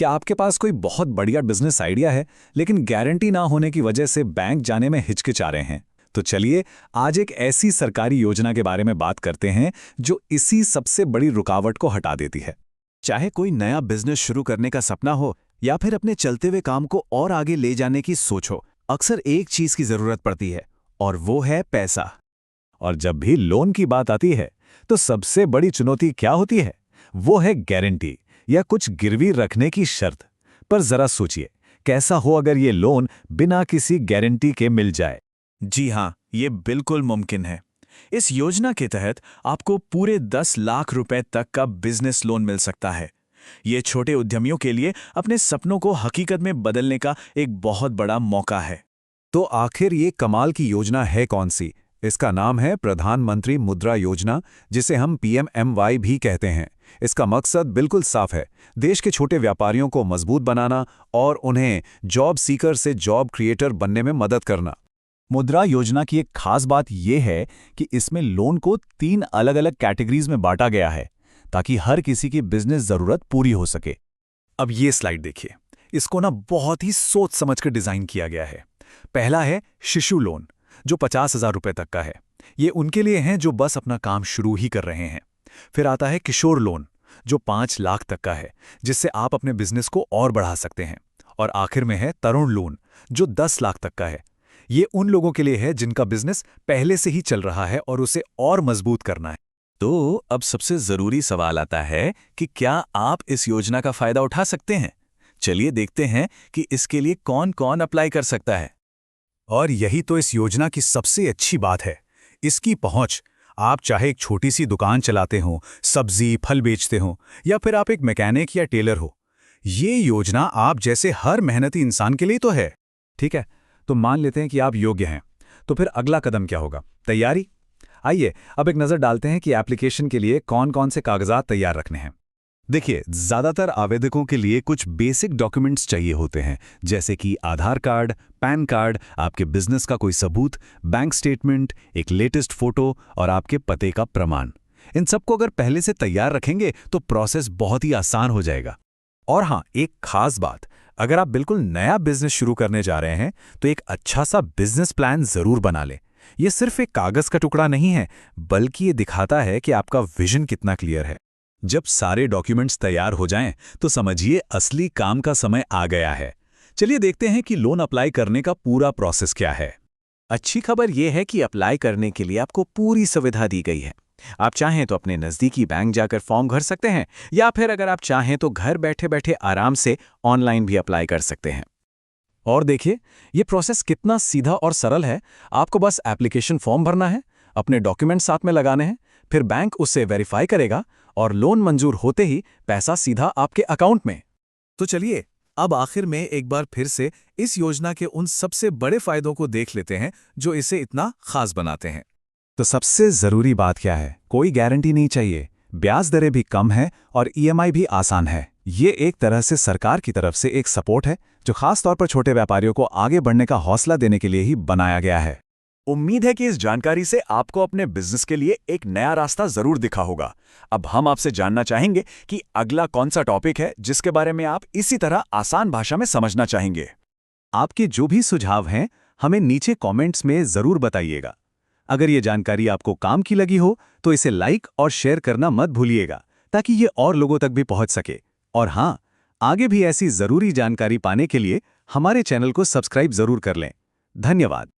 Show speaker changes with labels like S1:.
S1: क्या आपके पास कोई बहुत बढ़िया बिजनेस आइडिया है, लेकिन गारंटी ना होने की वजह से बैंक जाने में हिचकिचा रहे हैं? तो चलिए आज एक ऐसी सरकारी योजना के बारे में बात करते हैं जो इसी सबसे बड़ी रुकावट को हटा देती है।
S2: चाहे कोई नया बिजनेस शुरू करने का सपना हो या फिर अपने चलते हुए काम को और आगे ले जाने की सोच हो, अक्सर एक चीज की जरूरत पड़ती है और वो है पैसा।
S1: और जब भी लोन की बात आती है तो सबसे बड़ी चुनौती क्या होती है? वो है गारंटी या कुछ गिरवी रखने की शर्त। पर जरा सोचिए, कैसा हो अगर ये लोन बिना किसी गारंटी के मिल जाए?
S2: जी हाँ, ये बिल्कुल मुमकिन है। इस योजना के तहत आपको पूरे 10 लाख रुपए तक का बिजनेस लोन मिल सकता है। ये छोटे उद्यमियों के लिए अपने सपनों को हकीकत में बदलने का एक बहुत बड़ा मौका है।
S3: तो आखिर ये कमाल की योजना है कौन सी? इसका नाम है प्रधानमंत्री मुद्रा योजना, जिसे हम PMMY भी कहते हैं। इसका मकसद बिल्कुल साफ है, देश के छोटे व्यापारियों को मजबूत बनाना और उन्हें जॉब सीकर से जॉब क्रिएटर बनने में मदद करना।
S1: मुद्रा योजना की एक खास बात यह है कि इसमें लोन को 3 अलग-अलग कैटेगरीज में बांटा गया है, ताकि हर किसी की बिजनेस जरूरत पूरी हो सके।
S3: अब ये स्लाइड देखिए, इसको ना बहुत ही सोच समझ कर डिजाइन किया गया है। पहला है शिशु लोन, जो 50,000 रुपए तक का है। ये उनके लिए हैं जो बस अपना काम शुरू ही कर रहे हैं। फिर आता है किशोर लोन, जो 5 लाख तक का है, जिससे आप अपने बिजनेस को और बढ़ा सकते हैं। और आखिर में है तरुण लोन, जो 10 लाख तक का है। ये उन लोगों के लिए है जिनका बिजनेस पहले से ही चल रहा है और उसे और मजबूत करना है।
S2: तो अब सबसे जरूरी सवाल आता है कि क्या आप इस योजना का फायदा उठा सकते हैं? चलिए देखते हैं कि इसके लिए कौन कौन अप्लाई कर सकता है।
S3: और यही तो इस योजना की सबसे अच्छी बात है, इसकी पहुंच। आप चाहे एक छोटी सी दुकान चलाते हो, सब्जी फल बेचते हो, या फिर आप एक मैकेनिक या टेलर हो, ये योजना आप जैसे हर मेहनती इंसान के लिए तो है।
S1: ठीक है, तो मान लेते हैं कि आप योग्य हैं। तो फिर अगला कदम क्या होगा? तैयारी। आइए अब एक नज़र डालते हैं कि एप्लीकेशन के लिए कौन कौन से कागजात तैयार रखने हैं।
S3: देखिए, ज़्यादातर आवेदकों के लिए कुछ बेसिक डॉक्यूमेंट्स चाहिए होते हैं, जैसे कि आधार कार्ड, पैन कार्ड, आपके बिजनेस का कोई सबूत, बैंक स्टेटमेंट, एक लेटेस्ट फोटो और आपके पते का प्रमाण। इन सबको अगर पहले से तैयार रखेंगे तो प्रोसेस बहुत ही आसान हो जाएगा। और हाँ, एक खास बात, अगर आप बिल्कुल नया बिजनेस शुरू करने जा रहे हैं तो एक अच्छा सा बिजनेस प्लान जरूर बना लें। ये सिर्फ एक कागज का टुकड़ा नहीं है, बल्कि ये दिखाता है कि आपका विजन कितना क्लियर है। जब सारे डॉक्यूमेंट्स तैयार हो जाएं, तो समझिए असली काम का समय आ गया है। चलिए देखते हैं कि लोन अप्लाई करने का पूरा प्रोसेस क्या है।
S2: अच्छी खबर यह है कि अप्लाई करने के लिए आपको पूरी सुविधा दी गई है। आप चाहें तो अपने नज़दीकी बैंक जाकर फॉर्म भर सकते हैं, या फिर अगर आप चाहें तो घर बैठे बैठे आराम से ऑनलाइन भी अप्लाई कर सकते हैं।
S1: और देखिए, ये प्रोसेस कितना सीधा और सरल है। आपको बस एप्लीकेशन फॉर्म भरना है, अपने डॉक्यूमेंट साथ में लगाने हैं, फिर बैंक उससे वेरीफाई करेगा और लोन मंजूर होते ही पैसा सीधा आपके अकाउंट में।
S2: तो चलिए अब आखिर में एक बार फिर से इस योजना के उन सबसे बड़े फायदों को देख लेते हैं जो इसे इतना खास बनाते हैं।
S1: तो सबसे जरूरी बात क्या है? कोई गारंटी नहीं चाहिए, ब्याज दरें भी कम है और EMI भी आसान है। ये एक तरह से सरकार की तरफ से एक सपोर्ट है, जो खास तौर पर छोटे व्यापारियों को आगे बढ़ने का हौसला देने के लिए ही बनाया गया है।
S2: उम्मीद है कि इस जानकारी से आपको अपने बिजनेस के लिए एक नया रास्ता जरूर दिखा होगा। अब हम आपसे जानना चाहेंगे कि अगला कौन सा टॉपिक है जिसके बारे में आप इसी तरह आसान भाषा में समझना चाहेंगे।
S1: आपके जो भी सुझाव हैं, हमें नीचे कमेंट्स में जरूर बताइएगा। अगर ये जानकारी आपको काम की लगी हो तो इसे लाइक और शेयर करना मत भूलिएगा, ताकि ये और लोगों तक भी पहुंच सके। और हाँ, आगे भी ऐसी जरूरी जानकारी पाने के लिए हमारे चैनल को सब्सक्राइब जरूर कर लें। धन्यवाद।